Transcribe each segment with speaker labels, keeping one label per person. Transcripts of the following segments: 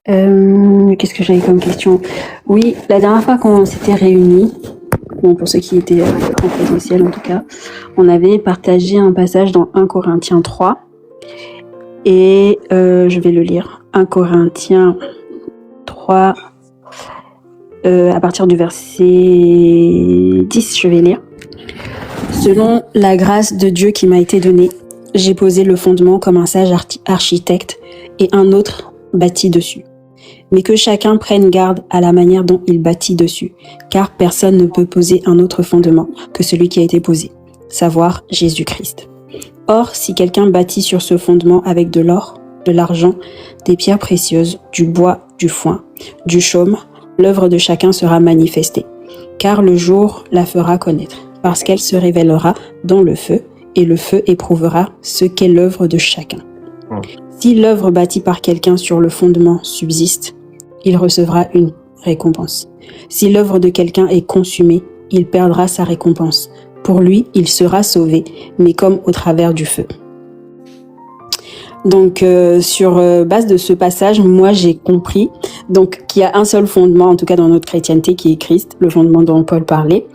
Speaker 1: Qu'est-ce que j'avais comme question? Oui, la dernière fois qu'on s'était réunis, bon, pour ceux qui étaient en présentiel en tout cas, on avait partagé un passage dans 1 Corinthiens 3 et je vais le lire. 1 Corinthiens 3 à partir du verset 10, je vais lire. Selon la grâce de Dieu qui m'a été donnée, j'ai posé le fondement comme un sage architecte et un autre bâtit dessus. Mais que chacun prenne garde à la manière dont il bâtit dessus, car personne ne peut poser un autre fondement que celui qui a été posé, savoir Jésus-Christ. Or, si quelqu'un bâtit sur ce fondement avec de l'or, de l'argent, des pierres précieuses, du bois, du foin, du chaume, l'œuvre de chacun sera manifestée, car le jour la fera connaître, parce qu'elle se révélera dans le feu, et le feu éprouvera ce qu'est l'œuvre de chacun. Si l'œuvre bâtie par quelqu'un sur le fondement subsiste, il recevra une récompense. Si l'œuvre de quelqu'un est consumée, il perdra sa récompense. Pour lui, il sera sauvé, mais comme au travers du feu. Donc, sur base de ce passage, moi j'ai compris donc qu'il y a un seul fondement, en tout cas dans notre chrétienté, qui est Christ, le fondement dont Paul parlait.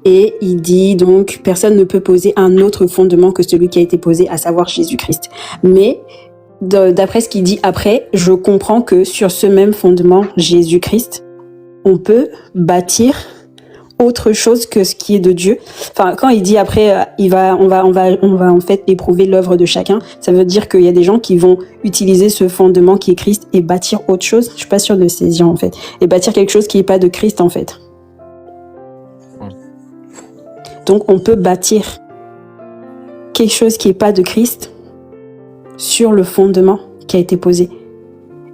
Speaker 1: Et il dit donc, personne ne peut poser un autre fondement que celui qui a été posé, à savoir Jésus-Christ. Mais d'après ce qu'il dit après, je comprends que sur ce même fondement, Jésus-Christ, on peut bâtir autre chose que ce qui est de Dieu. Enfin, quand il dit après, on va en fait éprouver l'œuvre de chacun, ça veut dire qu'il y a des gens qui vont utiliser ce fondement qui est Christ et bâtir autre chose. Je suis pas sûre de saisir en fait. Et bâtir quelque chose qui est pas de Christ en fait. Donc on peut bâtir quelque chose qui est pas de Christ sur le fondement qui a été posé.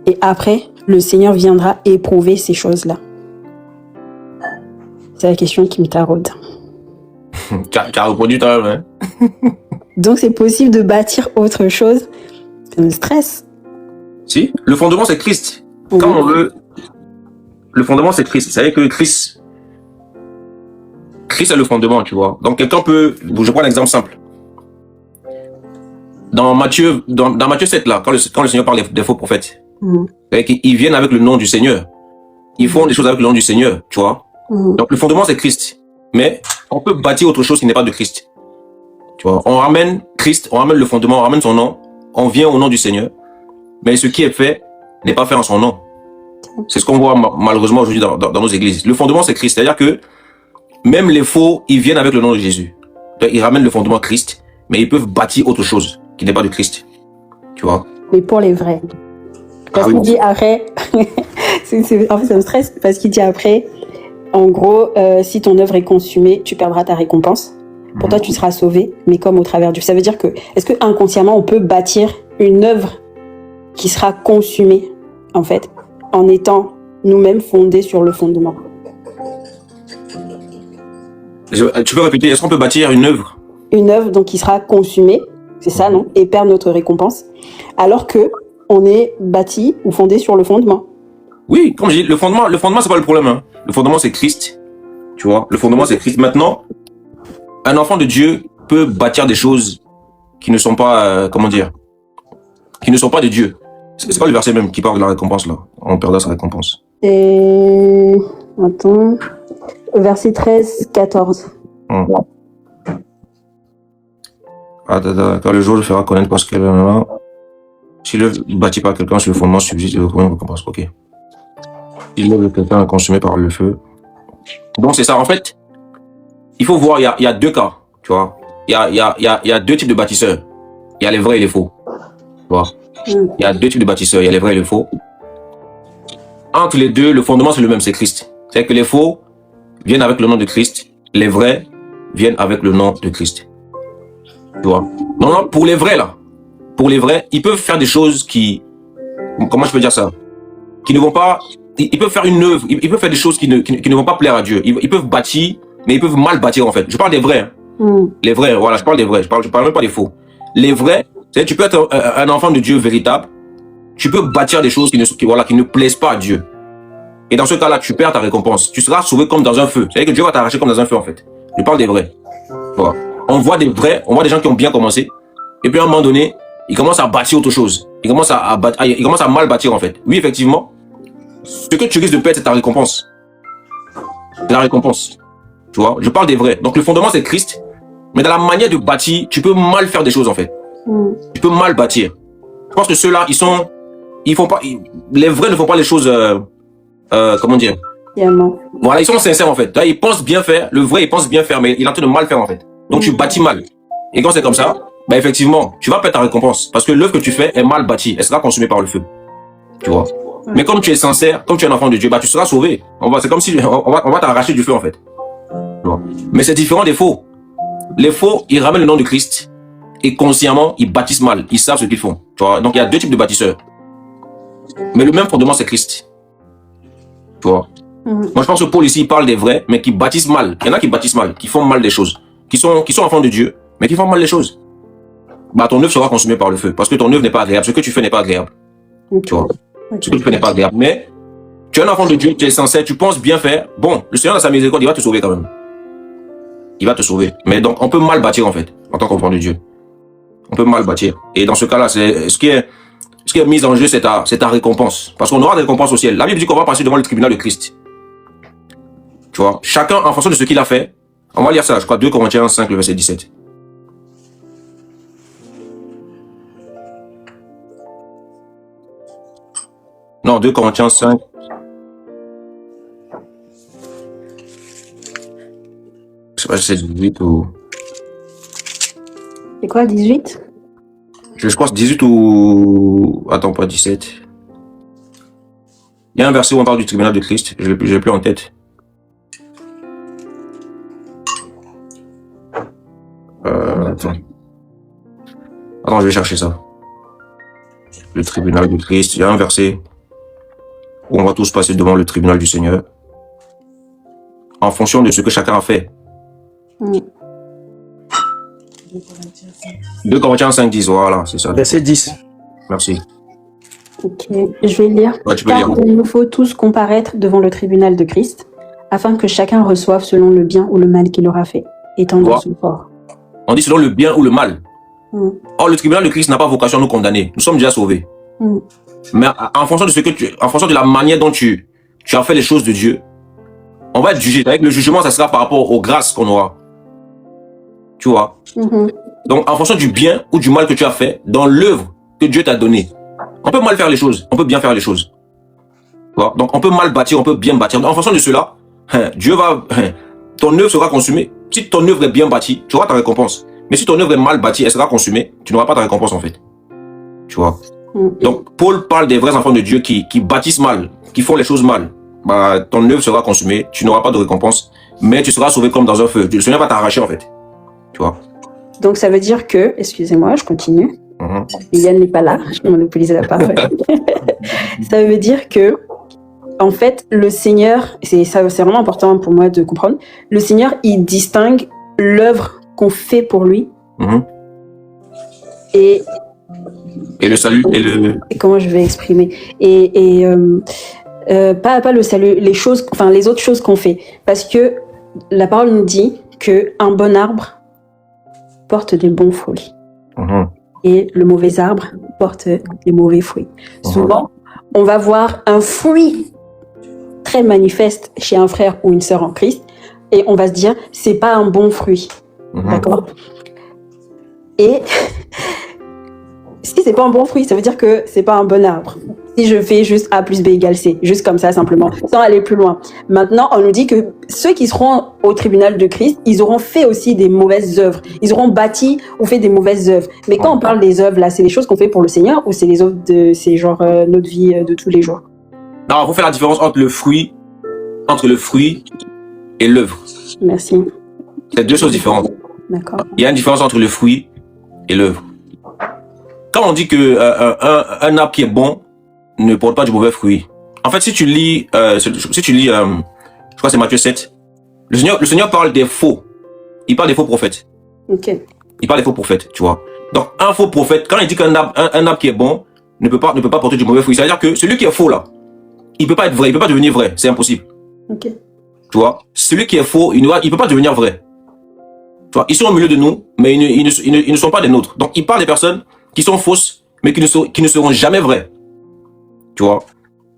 Speaker 1: Et après, le Seigneur viendra éprouver ces choses-là. C'est la question qui me taraude.
Speaker 2: T'as répondu toi-même, hein?
Speaker 1: Donc c'est possible de bâtir autre chose. Ça me stresse.
Speaker 2: Si, le fondement c'est Christ. Quand on veut, le fondement c'est Christ. Vous savez que Christ est le fondement, tu vois. Donc quelqu'un peut, je prends un exemple simple. Dans Matthieu 7 là, quand le Seigneur parle des faux prophètes, ils viennent avec le nom du Seigneur. Ils font des choses avec le nom du Seigneur, tu vois. Donc le fondement c'est Christ. Mais on peut bâtir autre chose qui n'est pas de Christ. Tu vois, on ramène Christ, on ramène le fondement, on ramène son nom, on vient au nom du Seigneur. Mais ce qui est fait n'est pas fait en son nom. C'est ce qu'on voit malheureusement aujourd'hui dans nos églises. Le fondement c'est Christ, c'est-à-dire que même les faux, ils viennent avec le nom de Jésus. Donc, ils ramènent le fondement Christ, mais ils peuvent bâtir autre chose qui n'est pas de Christ. Tu vois?
Speaker 1: Mais pour les vrais. Parce qu'il dit après, en fait ça me stresse, parce qu'il dit après, en gros, si ton œuvre est consumée, tu perdras ta récompense. Pour toi, tu seras sauvé, mais comme au travers du... Ça veut dire que, est-ce que inconsciemment, on peut bâtir une œuvre qui sera consumée, en fait, en étant nous-mêmes fondés sur le fondement?
Speaker 2: Tu peux répéter, est-ce qu'on peut bâtir une œuvre?
Speaker 1: Une œuvre, donc, qui sera consumée, c'est ça, non? Et perdre notre récompense, alors que on est bâti ou fondé sur le fondement.
Speaker 2: Oui, comme je dis, le fondement, c'est pas le problème, hein. Le fondement, c'est Christ. Tu vois? Le fondement, c'est Christ. Maintenant, un enfant de Dieu peut bâtir des choses qui ne sont pas, qui ne sont pas de Dieu. C'est pas le verset même qui parle de la récompense, là. On perdra sa récompense.
Speaker 1: Et... Attends... Verset 13, 14.
Speaker 2: Car le jour le fera connaître parce qu'elle est là. Si l'œuvre bâtie par quelqu'un sur le fondement subsiste, il recevra une récompense. Ok. Si l'œuvre de quelqu'un est consumée par le feu. Donc c'est ça. En fait, il faut voir, il y a deux cas. Tu vois. Il y a deux types de bâtisseurs. Il y a les vrais et les faux. Tu vois. Il y a deux types de bâtisseurs. Il y a les vrais et les faux. Entre les deux, le fondement c'est le même, c'est Christ. C'est que les faux viennent avec le nom de Christ. Les vrais viennent avec le nom de Christ. Tu vois. Non, pour les vrais là. Pour les vrais, ils peuvent faire des choses qui... Comment je peux dire ça? Qui ne vont pas... Ils peuvent faire une œuvre, ils peuvent faire des choses qui ne vont pas plaire à Dieu. Ils peuvent bâtir, mais ils peuvent mal bâtir en fait. Je parle des vrais. Les vrais, voilà, je parle des vrais. Je parle même pas des faux. Les vrais, c'est tu peux être un enfant de Dieu véritable. Tu peux bâtir des choses qui ne plaisent pas à Dieu. Et dans ce cas-là, tu perds ta récompense. Tu seras sauvé comme dans un feu. C'est-à-dire que Dieu va t'arracher comme dans un feu en fait. Je parle des vrais. Voilà. On voit des vrais, on voit des gens qui ont bien commencé. Et puis à un moment donné, ils commencent à bâtir autre chose. Ils commencent à mal bâtir en fait. Oui, effectivement, Ce que tu risques de perdre, c'est ta récompense. C'est la récompense. Tu vois, je parle des vrais. Donc le fondement, c'est Christ. Mais dans la manière de bâtir, tu peux mal faire des choses, en fait. Tu peux mal bâtir. Je pense que ceux-là, ils font pas, les vrais ne font pas les choses, comment dire? Voilà, ils sont sincères, en fait. Là, ils pensent bien faire. Le vrai, il pense bien faire, mais il est en train de mal faire, en fait. Donc tu bâtis mal. Et quand c'est comme ça, bah, effectivement, tu vas perdre ta récompense. Parce que l'œuvre que tu fais est mal bâtie. Elle sera consumée par le feu. Tu vois. Mais comme tu es sincère, comme tu es un enfant de Dieu, bah, tu seras sauvé. C'est comme si on va t'arracher du feu, en fait. Tu vois. Mais c'est différent des faux. Les faux, ils ramènent le nom de Christ. Et consciemment, ils bâtissent mal. Ils savent ce qu'ils font. Tu vois. Donc il y a deux types de bâtisseurs. Mais le même fondement, c'est Christ. Tu vois. Moi, je pense que Paul ici, il parle des vrais, mais qui bâtissent mal. Il y en a qui bâtissent mal, qui font mal des choses. Qui sont enfants de Dieu, mais qui font mal les choses. Bah, ton œuvre sera consumée par le feu. Parce que ton œuvre n'est pas agréable. Ce que tu fais n'est pas agréable. Tu vois. Ce que tu fais n'est pas agréable. Mais, tu es un enfant de Dieu, tu es sincère, tu penses bien faire. Bon, le Seigneur, dans sa miséricorde, il va te sauver quand même. Il va te sauver. Mais donc, on peut mal bâtir, en fait, en tant qu'enfant de Dieu. On peut mal bâtir. Et dans ce cas-là, ce qui est mis en jeu, c'est ta récompense. Parce qu'on aura des récompenses au ciel. La Bible dit qu'on va passer devant le tribunal de Christ. Tu vois. Chacun, en fonction de ce qu'il a fait. On va lire ça, je crois, 2 Corinthiens 5, le verset 17. Non, 2 Corinthiens 5. Je sais pas si c'est 18 ou...
Speaker 1: C'est quoi, 18?
Speaker 2: Je crois que c'est 18 ou... Attends, pas 17. Il y a un verset où on parle du tribunal de Christ. Je l'ai plus en tête. Attends. Attends, je vais chercher ça. Le tribunal de Christ. Il y a un verset où on va tous passer devant le tribunal du Seigneur. En fonction de ce que chacun a fait. 2 Corinthiens 5, 10, voilà, c'est ça.
Speaker 3: Verset 10.
Speaker 2: Merci.
Speaker 1: Ok, je vais lire.
Speaker 2: Ouais, tu peux
Speaker 1: Car
Speaker 2: lire.
Speaker 1: il nous faut tous comparaître devant le tribunal de Christ, afin que chacun reçoive selon le bien ou le mal qu'il aura fait, étant dans son corps.
Speaker 2: On dit selon le bien ou le mal. Or, le tribunal de Christ n'a pas vocation à nous condamner. Nous sommes déjà sauvés. Mais en fonction de en fonction de la manière dont tu as fait les choses de Dieu, on va être jugé. Avec le jugement, ça sera par rapport aux grâces qu'on aura. Tu vois. Donc, en fonction du bien ou du mal que tu as fait, dans l'œuvre que Dieu t'a donnée, on peut mal faire les choses, on peut bien faire les choses. Tu vois. Donc, on peut mal bâtir, on peut bien bâtir. Donc, en fonction de cela, Dieu va, ton œuvre sera consumée. Si ton œuvre est bien bâtie, tu auras ta récompense. Mais si ton œuvre est mal bâtie, elle sera consumée, tu n'auras pas ta récompense en fait. Tu vois. Donc, Paul parle des vrais enfants de Dieu qui bâtissent mal, qui font les choses mal. Bah, ton œuvre sera consumée, tu n'auras pas de récompense, mais tu seras sauvé comme dans un feu. Le Seigneur va t'arracher en fait. Tu vois.
Speaker 1: Donc ça veut dire que, excusez-moi, je continue. Yann n'est pas là, je vais monopoliser la parole. Ça veut dire que, en fait, le Seigneur, c'est vraiment important pour moi de comprendre, le Seigneur, il distingue l'œuvre qu'on fait pour lui et
Speaker 2: le salut et le...
Speaker 1: Et comment je vais exprimer pas le salut, les choses, enfin les autres choses qu'on fait. Parce que la parole nous dit qu'un bon arbre porte des bons fruits. Et le mauvais arbre porte des mauvais fruits. Souvent, on va voir un fruit très manifeste chez un frère ou une sœur en Christ et on va se dire, c'est pas un bon fruit. D'accord? Et si c'est pas un bon fruit, ça veut dire que c'est pas un bon arbre. Si je fais juste A plus B égale C, juste comme ça simplement, sans aller plus loin. Maintenant, on nous dit que ceux qui seront au tribunal de Christ, ils auront fait aussi des mauvaises œuvres. Ils auront bâti ou fait des mauvaises œuvres. Mais quand on parle des œuvres, là, c'est les choses qu'on fait pour le Seigneur ou c'est les œuvres c'est genre notre vie de tous les jours?
Speaker 2: Non, il faut faire la différence entre le fruit et l'œuvre.
Speaker 1: Merci.
Speaker 2: C'est deux choses différentes.
Speaker 1: D'accord.
Speaker 2: Il y a une différence entre le fruit et l'œuvre. Quand on dit que un arbre qui est bon ne porte pas du mauvais fruit. En fait, si tu lis, je crois que c'est Matthieu 7, le Seigneur parle des faux. Il parle des faux prophètes.
Speaker 1: Ok.
Speaker 2: Il parle des faux prophètes, tu vois. Donc, un faux prophète, quand il dit qu'un arbre qui est bon ne peut pas porter du mauvais fruit, c'est-à-dire que celui qui est faux là, il peut pas être vrai, il peut pas devenir vrai, c'est impossible.
Speaker 1: Ok.
Speaker 2: Tu vois, celui qui est faux, il peut pas devenir vrai. Tu vois, ils sont au milieu de nous, mais ils ne sont pas des nôtres. Donc, il parle des personnes qui sont fausses, mais qui ne seront jamais vraies. Tu vois.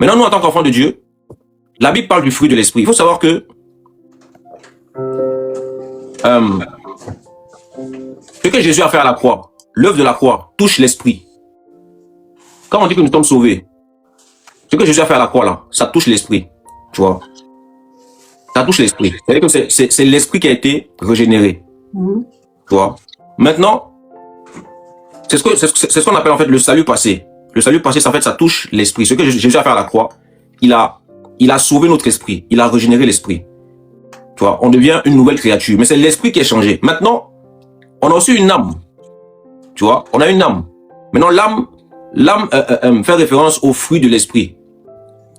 Speaker 2: Maintenant, nous, en tant qu'enfants de Dieu, la Bible parle du fruit de l'esprit. Il faut savoir que ce que Jésus a fait à la croix, l'œuvre de la croix, touche l'esprit. Quand on dit que nous sommes sauvés, ce que Jésus a fait à la croix, là, ça touche l'esprit. Tu vois? Ça touche l'esprit. C'est-à-dire que c'est l'esprit qui a été régénéré. Tu vois? Maintenant, c'est ce qu'on appelle en fait le salut passé. Le salut passé, en fait, ça touche l'esprit. Ce que Jésus a fait à la croix, il a sauvé notre esprit. Il a régénéré l'esprit. Tu vois? On devient une nouvelle créature. Mais c'est l'esprit qui est changé. Maintenant, on a aussi une âme. Tu vois? On a une âme. Maintenant, l'âme fait référence au fruit de l'esprit.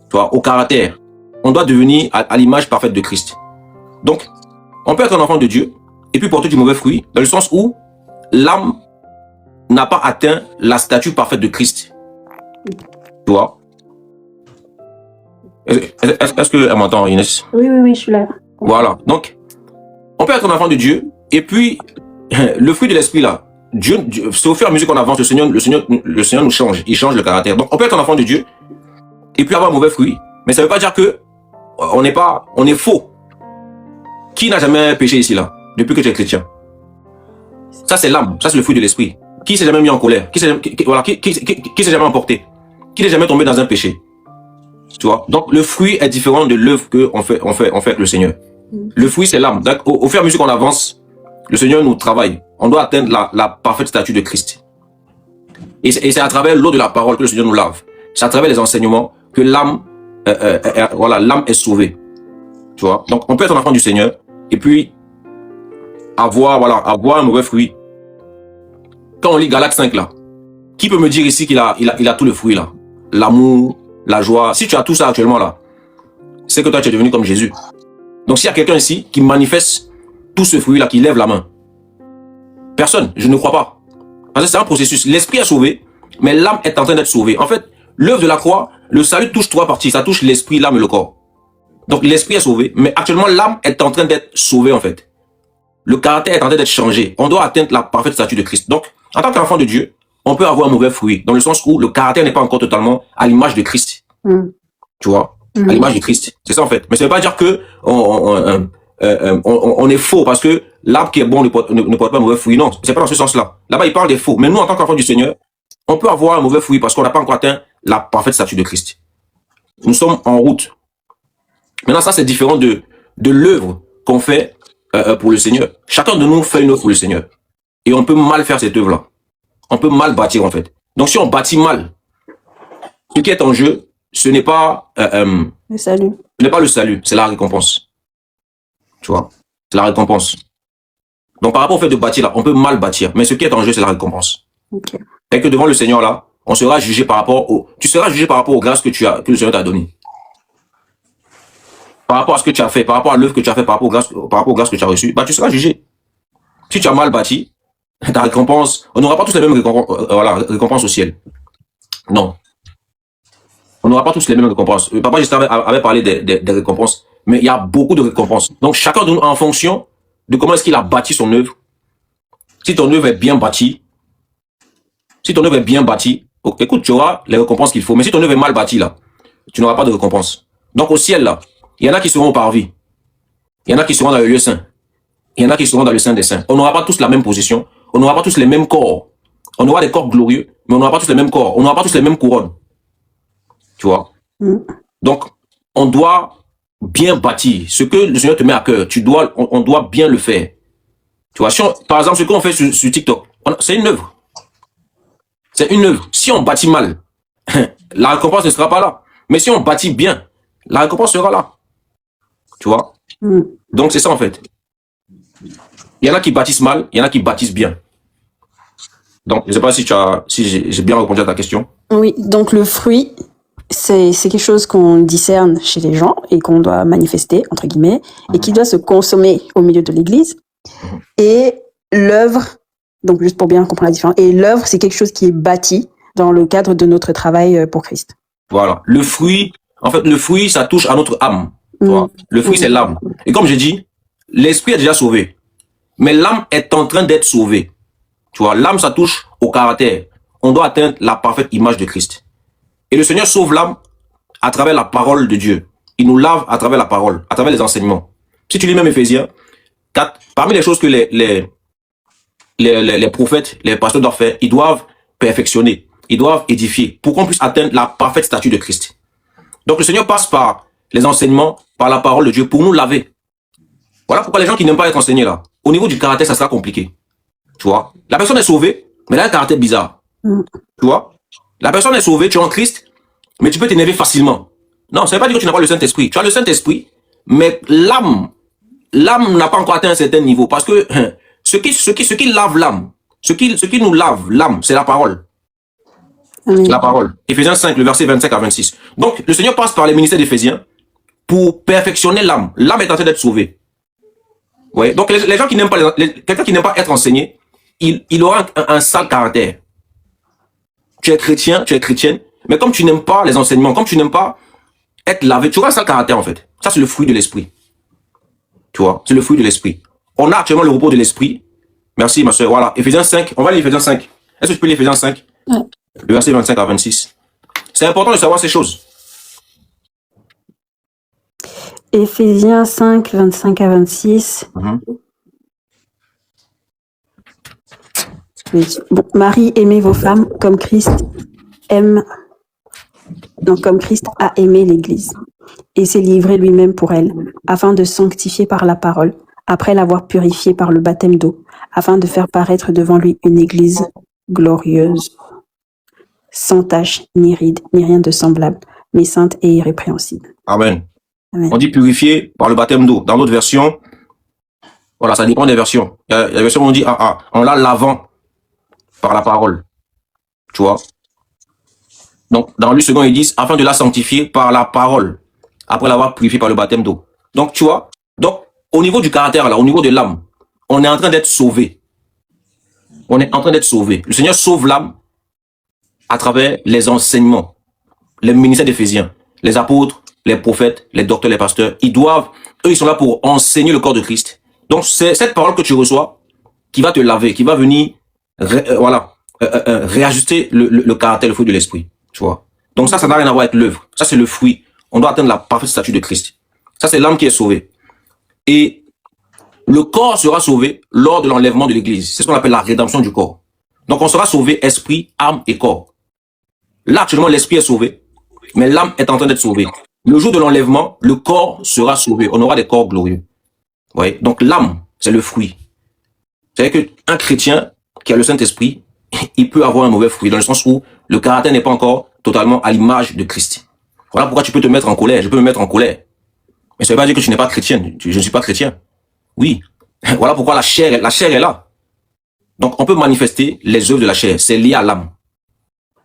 Speaker 2: Tu vois? Au caractère. On doit devenir à l'image parfaite de Christ. Donc, on peut être un enfant de Dieu et puis porter du mauvais fruit, dans le sens où l'âme n'a pas atteint la statue parfaite de Christ. Tu vois? Est-ce qu'elle m'entend, Inès?
Speaker 1: Oui, je suis là.
Speaker 2: Voilà. Donc, on peut être un enfant de Dieu et puis le fruit de l'esprit là, Dieu, c'est au fur et à mesure qu'on avance, le Seigneur nous change. Il change le caractère. Donc, on peut être un enfant de Dieu et puis avoir un mauvais fruit, mais ça ne veut pas dire que on est faux. Qui n'a jamais péché ici là, depuis que tu es chrétien? Ça c'est l'âme, ça c'est le fruit de l'esprit. Qui s'est jamais mis en colère? Qui s'est jamais emporté? Qui n'est jamais tombé dans un péché? Tu vois? Donc le fruit est différent de l'œuvre que on fait avec le Seigneur. Le fruit c'est l'âme. Au fur et à mesure qu'on avance, le Seigneur nous travaille. On doit atteindre la parfaite statue de Christ. Et c'est à travers l'eau de la parole que le Seigneur nous lave. C'est à travers les enseignements que l'âme l'âme est sauvée. Tu vois? Donc on peut être un enfant du Seigneur et puis avoir un mauvais fruit. Quand on lit Galates 5 là, qui peut me dire ici qu'il a tout le fruit là? L'amour, la joie. Si tu as tout ça actuellement là, c'est que toi tu es devenu comme Jésus. Donc s'il y a quelqu'un ici qui manifeste tout ce fruit là, qui lève la main, personne, je ne crois pas. Parce que c'est un processus. L'esprit est sauvé, mais l'âme est en train d'être sauvée. En fait, l'œuvre de la croix, le salut touche trois parties. Ça touche l'esprit, l'âme et le corps. Donc l'esprit est sauvé, mais actuellement l'âme est en train d'être sauvée en fait. Le caractère est en train d'être changé. On doit atteindre la parfaite statue de Christ. Donc, en tant qu'enfant de Dieu, on peut avoir un mauvais fruit, dans le sens où le caractère n'est pas encore totalement à l'image de Christ. Tu vois? À l'image de Christ. C'est ça en fait. Mais ça ne veut pas dire que on est faux parce que l'arbre qui est bon ne porte pas mauvais fruit. Non, c'est pas dans ce sens-là. Là-bas, il parle des faux. Mais nous, en tant qu'enfants du Seigneur, on peut avoir un mauvais fruit parce qu'on n'a pas encore atteint la parfaite statue de Christ. Nous sommes en route. Maintenant, ça, c'est différent de l'œuvre qu'on fait pour le Seigneur. Chacun de nous fait une œuvre pour le Seigneur. Et on peut mal faire cette œuvre-là. On peut mal bâtir, en fait. Donc, si on bâtit mal, ce qui est en jeu, ce n'est pas
Speaker 1: le salut.
Speaker 2: Ce n'est pas le salut, c'est la récompense. Tu vois? C'est la récompense. Donc, par rapport au fait de bâtir, là, on peut mal bâtir. Mais ce qui est en jeu, c'est la récompense.
Speaker 1: Okay.
Speaker 2: Et que devant le Seigneur, là, on sera jugé par rapport tu seras jugé par rapport aux grâces que le Seigneur t'a données. Par rapport à ce que tu as fait, par rapport à l'œuvre que tu as fait, par rapport aux grâces que tu as reçues, bah, tu seras jugé. Si tu as mal bâti, ta récompense, on n'aura pas tous les mêmes récompenses au ciel. Non. On n'aura pas tous les mêmes récompenses. Papa Justin avait parlé des récompenses, mais il y a beaucoup de récompenses. Donc, chacun de nous, en fonction de comment est-ce qu'il a bâti son œuvre, si ton œuvre est bien bâtie, écoute, tu auras les récompenses qu'il faut. Mais si ton œuvre est mal bâtie, là, tu n'auras pas de récompense. Donc, au ciel, là, il y en a qui seront au parvis. Il y en a qui seront dans le lieu saint. Il y en a qui seront dans le sein des saints. On n'aura pas tous la même position. On n'aura pas tous les mêmes corps. On aura des corps glorieux, mais on n'aura pas tous les mêmes corps. On n'aura pas tous les mêmes couronnes. Tu vois? Donc, on doit bien bâtir. Ce que le Seigneur te met à cœur, on doit bien le faire. Tu vois? Par exemple, ce qu'on fait sur TikTok, c'est une œuvre. C'est une œuvre. Si on bâtit mal, la récompense ne sera pas là. Mais si on bâtit bien, la récompense sera là. Tu vois? Donc, c'est ça en fait. Il y en a qui bâtissent mal, il y en a qui bâtissent bien. Donc, je ne sais pas si j'ai bien répondu à ta question.
Speaker 1: Oui, donc le fruit, c'est quelque chose qu'on discerne chez les gens et qu'on doit manifester, entre guillemets, et qui doit se consommer au milieu de l'église. Et l'œuvre, donc juste pour bien comprendre la différence, et l'œuvre, c'est quelque chose qui est bâti dans le cadre de notre travail pour Christ.
Speaker 2: Voilà. Le fruit, ça touche à notre âme. Tu vois? Le fruit, c'est l'âme. Et comme j'ai dit, l'esprit est déjà sauvé. Mais l'âme est en train d'être sauvée. Tu vois, l'âme, ça touche au caractère. On doit atteindre la parfaite image de Christ. Et le Seigneur sauve l'âme à travers la parole de Dieu. Il nous lave à travers la parole, à travers les enseignements. Si tu lis même Éphésiens 4, parmi les choses que les prophètes, les pasteurs doivent faire, ils doivent perfectionner, ils doivent édifier pour qu'on puisse atteindre la parfaite statue de Christ. Donc le Seigneur passe par les enseignements, par la parole de Dieu pour nous laver. Voilà pourquoi les gens qui n'aiment pas être enseignés là, au niveau du caractère, ça sera compliqué. Tu vois, la personne est sauvée, mais elle a un caractère bizarre. Tu vois, la personne est sauvée, tu es en Christ, mais tu peux t'énerver facilement. Non, ça ne veut pas dire que tu n'as pas le Saint-Esprit. Tu as le Saint-Esprit, mais l'âme n'a pas encore atteint un certain niveau. Parce que ce qui lave l'âme, ce qui nous lave l'âme, c'est la parole.
Speaker 1: Amen.
Speaker 2: La parole. Éphésiens 5, le verset 25 à 26. Donc, le Seigneur passe par les ministères d'Éphésiens pour perfectionner l'âme. L'âme est en train d'être sauvée. Ouais. Donc, les gens qui n'aiment pas, quelqu'un qui n'aime pas être enseigné, il aura un sale caractère. Tu es chrétien, tu es chrétienne, mais comme tu n'aimes pas les enseignements, comme tu n'aimes pas être lavé, tu auras un sale caractère en fait. Ça, c'est le fruit de l'esprit. Tu vois, c'est le fruit de l'esprit. On a actuellement le repos de l'esprit. Merci, ma soeur. Voilà, Éphésiens 5. On va lire Éphésiens 5. Est-ce que tu peux lire Éphésiens 5?
Speaker 1: Ouais.
Speaker 2: Le verset 25 à 26. C'est important de savoir ces choses.
Speaker 1: Éphésiens 5, 25 à 26. Bon, Marie, aimez vos femmes comme Christ aime, donc comme Christ a aimé l'Église et s'est livré lui-même pour elle, afin de sanctifier par la parole, après l'avoir purifiée par le baptême d'eau, afin de faire paraître devant lui une Église glorieuse, sans tache, ni ride, ni rien de semblable, mais sainte et irrépréhensible.
Speaker 2: Amen.
Speaker 1: Amen.
Speaker 2: On dit purifié par le baptême d'eau. Dans d'autres versions, voilà, ça dépend des versions. Il y a des versions où on dit en la lavant par la parole. Tu vois. Donc, dans le second, ils disent afin de la sanctifier par la parole, après l'avoir purifiée par le baptême d'eau. Donc, tu vois. Donc, au niveau du caractère, là, au niveau de l'âme, on est en train d'être sauvé. On est en train d'être sauvé. Le Seigneur sauve l'âme à travers les enseignements, les ministères d'Éphésiens, les apôtres, les prophètes, les docteurs, les pasteurs. Eux, ils sont là pour enseigner le corps de Christ. Donc, c'est cette parole que tu reçois qui va te laver, qui va venir, réajuster le caractère, le fruit de l'esprit. Tu vois. Donc ça n'a rien à voir avec l'œuvre. Ça, c'est le fruit. On doit atteindre la parfaite statue de Christ. Ça, c'est l'âme qui est sauvée. Et le corps sera sauvé lors de l'enlèvement de l'Église. C'est ce qu'on appelle la rédemption du corps. Donc, on sera sauvé esprit, âme et corps. Là, actuellement, l'esprit est sauvé, mais l'âme est en train d'être sauvée. Le jour de l'enlèvement, le corps sera sauvé. On aura des corps glorieux. Vous voyez? Donc, l'âme, c'est le fruit. C'est-à-dire qu'un chrétien qui a le Saint-Esprit, il peut avoir un mauvais fruit, dans le sens où le caractère n'est pas encore totalement à l'image de Christ. Voilà pourquoi tu peux te mettre en colère. Je peux me mettre en colère. Mais ça ne veut pas dire que tu n'es pas chrétienne. Je ne suis pas chrétien. Oui. Voilà pourquoi la chair est là. Donc, on peut manifester les œuvres de la chair. C'est lié à l'âme.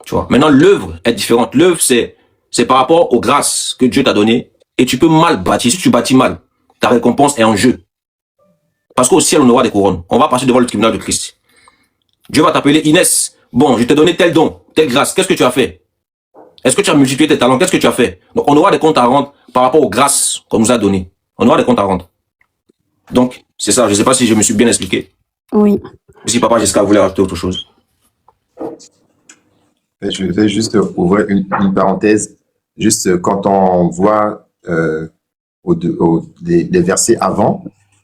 Speaker 2: Tu vois. Maintenant, l'œuvre est différente. L'œuvre, c'est par rapport aux grâces que Dieu t'a données. Et tu peux mal bâtir. Si tu bâtis mal, ta récompense est en jeu. Parce qu'au ciel, on aura des couronnes. On va passer devant le tribunal de Christ. Dieu va t'appeler Inès. Bon, je t'ai donné tel don, telle grâce. Qu'est-ce que tu as fait? Est-ce que tu as multiplié tes talents? Qu'est-ce que tu as fait? Donc, on aura des comptes à rendre par rapport aux grâces qu'on nous a données. On aura des comptes à rendre. Donc, c'est ça. Je ne sais pas si je me suis bien expliqué.
Speaker 1: Oui.
Speaker 2: Si papa Jessica voulait rajouter autre chose.
Speaker 3: Je vais juste ouvrir une parenthèse. Juste quand on voit les versets avant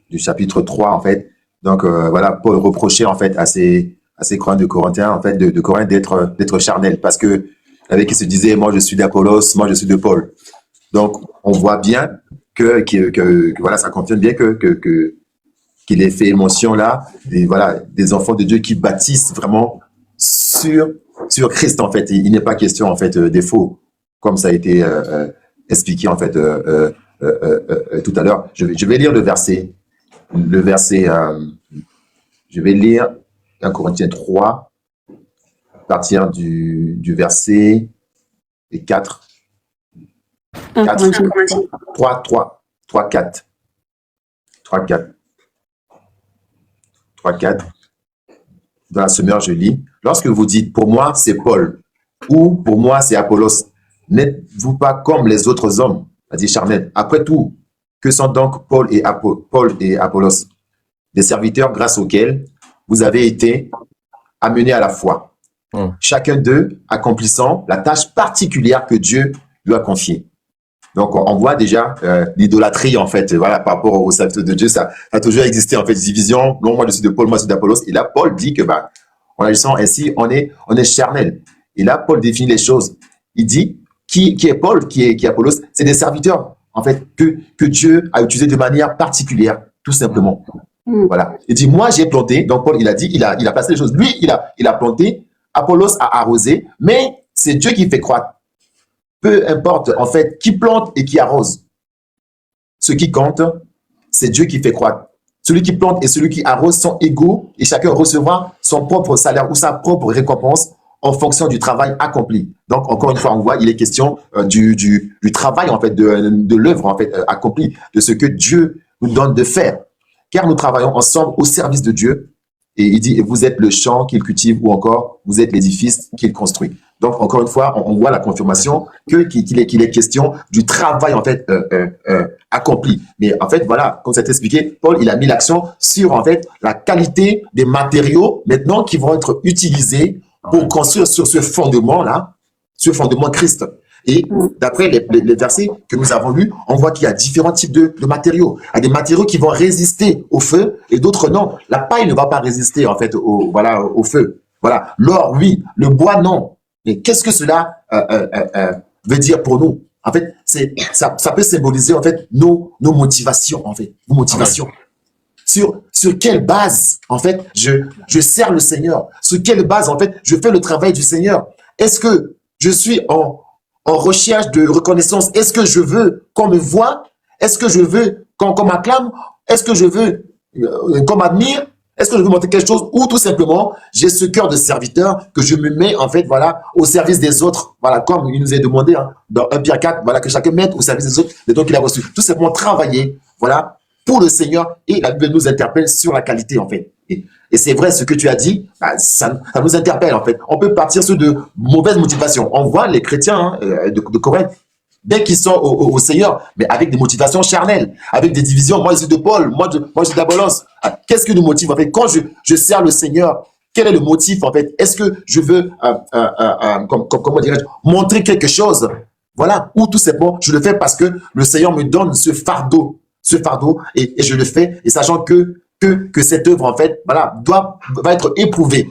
Speaker 3: du chapitre 3, en fait. Donc, voilà, Paul reprochait, en fait, à ces croyants de Corinthiens, en fait, de Corinthe d'être charnel. Parce que, avec qui se disait, moi, je suis d'Apollos, moi, je suis de Paul. Donc, on voit bien que voilà, ça confirme bien qu'il ait fait mention là, des enfants de Dieu qui bâtissent vraiment sur Christ, en fait. Il n'est pas question, en fait, des faux, comme ça a été expliqué, en fait, tout à l'heure. Je vais lire le verset, je vais lire 1 Corinthiens 3, à partir du verset 4. 3, 4. 4. Dans la semeur, je lis. Lorsque vous dites, pour moi, c'est Paul, ou pour moi, c'est Apollos, n'êtes-vous pas comme les autres hommes, a dit Charnel. Après tout, que sont donc Paul et Apollos? Des serviteurs grâce auxquels vous avez été amenés à la foi. Chacun d'eux accomplissant la tâche particulière que Dieu lui a confié. Donc, on voit déjà l'idolâtrie, en fait, voilà, par rapport au service de Dieu, ça a toujours existé, en fait, division. Non, moi, je suis de Paul, moi, je suis d'Apollos. Et là, Paul dit que, en agissant ainsi, on est charnel. Et là, Paul définit les choses. Il dit, qui est Paul, qui est Apollos? C'est des serviteurs, en fait, que Dieu a utilisé de manière particulière, tout simplement. Voilà. Il dit, moi, j'ai planté. Donc, Paul, il a dit, il a placé les choses. Lui, il a planté. Apollos a arrosé. Mais c'est Dieu qui fait croître. Peu importe, en fait, qui plante et qui arrose. Ce qui compte, c'est Dieu qui fait croître. Celui qui plante et celui qui arrose sont égaux et chacun recevra son propre salaire ou sa propre récompense en fonction du travail accompli. Donc, encore une fois, on voit, il est question du travail, en fait, de l'œuvre, en fait, accomplie, de ce que Dieu nous donne de faire. Car nous travaillons ensemble au service de Dieu. Et il dit, vous êtes le champ qu'il cultive ou encore, vous êtes l'édifice qu'il construit. Donc, encore une fois, on voit la confirmation qu'il est question du travail, en fait, accompli. Mais en fait, voilà, comme c'est expliqué, Paul, il a mis l'accent sur, en fait, la qualité des matériaux, maintenant, qui vont être utilisés pour construire sur ce fondement-là, ce fondement Christ. Et d'après les versets que nous avons lus, on voit qu'il y a différents types de matériaux. Il y a des matériaux qui vont résister au feu et d'autres non. La paille ne va pas résister, en fait, au feu. Voilà. L'or, oui. Le bois, non. Mais qu'est-ce que cela veut dire pour nous? En fait, ça peut symboliser, en fait, nos motivations, en fait. Nos motivations. Sur quelle base, en fait, je sers le Seigneur? Sur quelle base, en fait, je fais le travail du Seigneur? Est-ce que je suis en recherche de reconnaissance? Est-ce que je veux qu'on me voie? Est-ce que je veux qu'on m'acclame? Est-ce que je veux qu'on m'admire? Est-ce que je veux montrer quelque chose? Ou tout simplement, j'ai ce cœur de serviteur que je me mets, en fait, voilà, au service des autres. Voilà, comme il nous est demandé, hein, dans 1 Pierre 4, voilà, que chacun mette au service des autres les dons qu'il a reçus. Tout simplement travailler, voilà, pour le Seigneur. Et la Bible nous interpelle sur la qualité, en fait. Et c'est vrai, ce que tu as dit, ça nous interpelle, en fait. On peut partir sur de mauvaises motivations. On voit les chrétiens de Corinthe, bien qu'ils sont au Seigneur, mais avec des motivations charnelles, avec des divisions. Moi, je suis de Paul, moi, je suis d'Apollos. Qu'est-ce qui nous motive, en fait? Quand je sers le Seigneur, quel est le motif, en fait? Est-ce que je veux, comment dirais-je, montrer quelque chose? Voilà. Ou tout simplement, je le fais parce que le Seigneur me donne ce fardeau, et je le fais, et sachant que cette œuvre, en fait, voilà, va être éprouvée,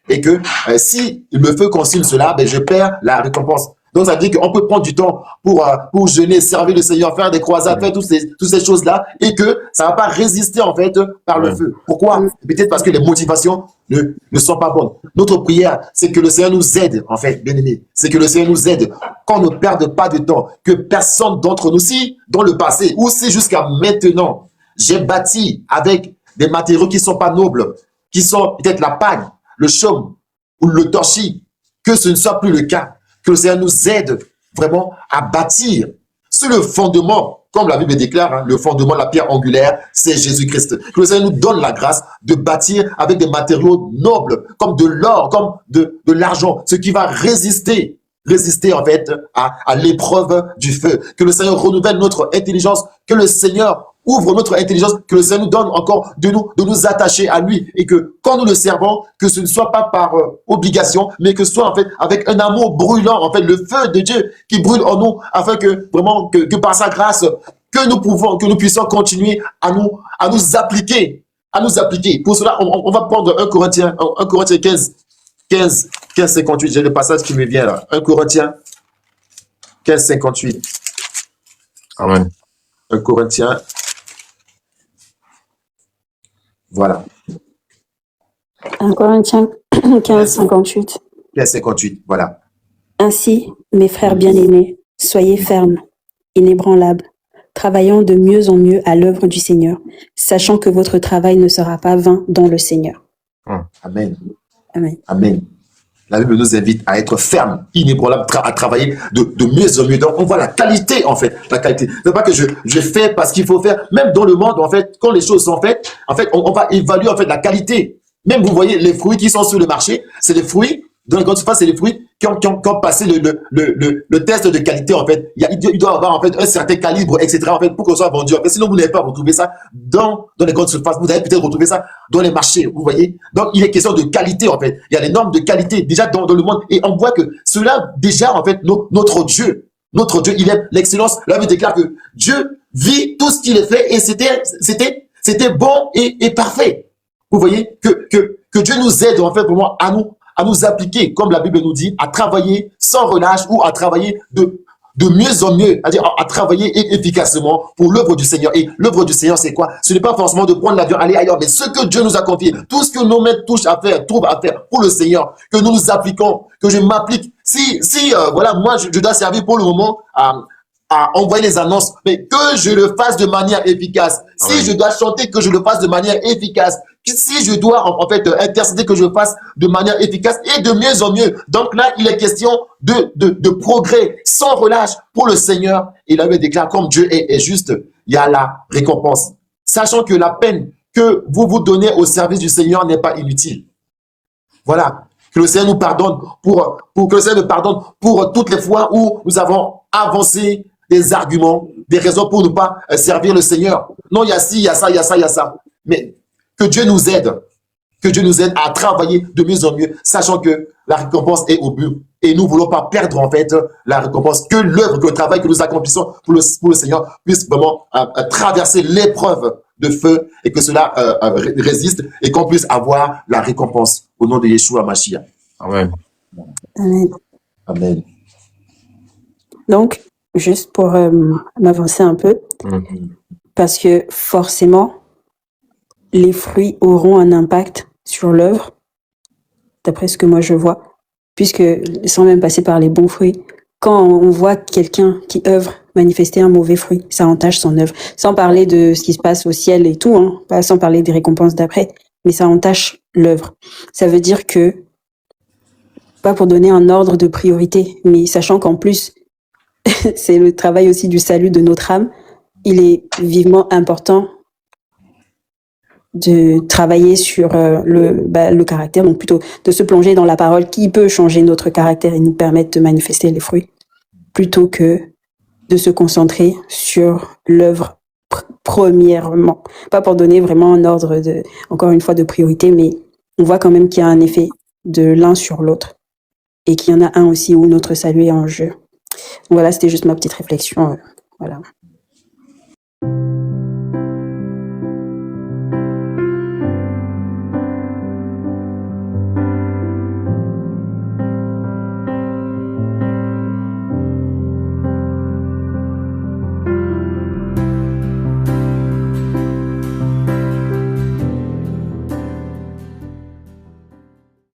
Speaker 3: et que si le feu consume cela, ben, je perds la récompense. Donc, ça veut dire qu'on peut prendre du temps pour jeûner, servir le Seigneur, faire des croisades, faire toutes ces choses-là, et que ça ne va pas résister, en fait, par le feu. Pourquoi? Peut-être parce que les motivations ne sont pas bonnes. Notre prière, c'est que le Seigneur nous aide, en fait, bien-aimés. C'est que le Seigneur nous aide, qu'on ne perde pas de temps, que personne d'entre nous, si dans le passé, ou si jusqu'à maintenant, j'ai bâti avec des matériaux qui ne sont pas nobles, qui sont peut-être la paille, le chaume ou le torchis, que ce ne soit plus le cas. Que le Seigneur nous aide vraiment à bâtir sur le fondement, comme la Bible déclare, hein, le fondement, la pierre angulaire, c'est Jésus-Christ. Que le Seigneur nous donne la grâce de bâtir avec des matériaux nobles, comme de l'or, comme de l'argent, ce qui va résister en fait à l'épreuve du feu. Que le Seigneur renouvelle notre intelligence, que le Seigneur ouvre notre intelligence, que le Seigneur nous donne encore de nous attacher à lui, et que quand nous le servons, que ce ne soit pas par obligation, mais que ce soit en fait avec un amour brûlant, en fait le feu de Dieu qui brûle en nous, afin que vraiment que par sa grâce, que nous puissions continuer à nous appliquer, Pour cela, on va prendre 1 Corinthiens 15, 58, j'ai le passage qui me vient là. 1 Corinthiens 15, 58.
Speaker 2: Amen.
Speaker 3: 1 Corinthiens. Voilà.
Speaker 1: 1 Corinthiens 15, 58.
Speaker 3: 15, 58, voilà.
Speaker 1: Ainsi, mes frères bien-aimés, soyez fermes, inébranlables, travaillant de mieux en mieux à l'œuvre du Seigneur, sachant que votre travail ne sera pas vain dans le Seigneur.
Speaker 3: Amen.
Speaker 1: Amen.
Speaker 3: Amen. La Bible nous invite à être ferme, inébranlable, à travailler de mieux en mieux. Donc, on voit la qualité, en fait. La qualité. Ce n'est pas que je fais parce qu'il faut faire. Même dans le monde, en fait, quand les choses sont faites, en fait, on va évaluer, en fait, la qualité. Même, vous voyez, les fruits qui sont sur le marché, c'est les fruits, dans les grandes surfaces, c'est les fruits qui ont passé le test de qualité, en fait. Il doit avoir, en fait, un certain calibre, etc., en fait, pour que ce soit vendu. En fait, sinon, vous n'allez pas retrouver ça dans les grandes surfaces. Vous allez peut-être retrouver ça dans les marchés, vous voyez. Donc, il est question de qualité, en fait. Il y a des normes de qualité, déjà, dans le monde. Et on voit que cela, déjà, en fait, notre Dieu, il est l'excellence. Là, il déclare que Dieu vit tout ce qu'il a fait et c'était bon et parfait. Vous voyez que Dieu nous aide, en fait, vraiment à nous appliquer, comme la Bible nous dit, à travailler sans relâche ou à travailler de mieux en mieux, c'est-à-dire à travailler efficacement pour l'œuvre du Seigneur. Et l'œuvre du Seigneur, c'est quoi? Ce n'est pas forcément de prendre l'avion, aller ailleurs, mais ce que Dieu nous a confié, tout ce que nos mains trouvent à faire pour le Seigneur, que nous nous appliquons, que je m'applique. Voilà, moi, je dois servir pour le moment à envoyer les annonces, mais que je le fasse de manière efficace. Si je dois chanter, que je le fasse de manière efficace. Si je dois en fait intercéder, que je le fasse de manière efficace et de mieux en mieux. Donc là, il est question de progrès sans relâche pour le Seigneur. Et là, il déclare, comme Dieu est juste, il y a la récompense. Sachant que la peine que vous vous donnez au service du Seigneur n'est pas inutile. Voilà. Que le Seigneur nous pardonne pour que le Seigneur nous pardonne pour toutes les fois où nous avons avancé des arguments, des raisons pour ne pas servir le Seigneur. Non, il y a ci, il y a ça, il y a ça, il y a ça. Mais que Dieu nous aide à travailler de mieux en mieux, sachant que la récompense est au but. Et nous ne voulons pas perdre en fait la récompense, que l'œuvre, que le travail que nous accomplissons pour le Seigneur puisse vraiment traverser l'épreuve de feu et que cela résiste et qu'on puisse avoir la récompense au nom de Yeshua Mashiach.
Speaker 2: Amen.
Speaker 1: Amen.
Speaker 3: Amen.
Speaker 1: Donc, juste pour m'avancer un peu, parce que forcément, les fruits auront un impact sur l'œuvre, d'après ce que moi je vois, puisque sans même passer par les bons fruits, quand on voit quelqu'un qui œuvre manifester un mauvais fruit, ça entache son œuvre. Sans parler de ce qui se passe au ciel et tout, hein, pas sans parler des récompenses d'après, mais ça entache l'œuvre. Ça veut dire que, pas pour donner un ordre de priorité, mais sachant qu'en plus, c'est le travail aussi du salut de notre âme, il est vivement important de travailler sur le caractère, donc plutôt de se plonger dans la parole qui peut changer notre caractère et nous permettre de manifester les fruits, plutôt que de se concentrer sur l'œuvre premièrement. Pas pour donner vraiment un ordre, encore une fois, de priorité, mais on voit quand même qu'il y a un effet de l'un sur l'autre et qu'il y en a un aussi où notre salut est en jeu. Donc voilà, c'était juste ma petite réflexion. Voilà.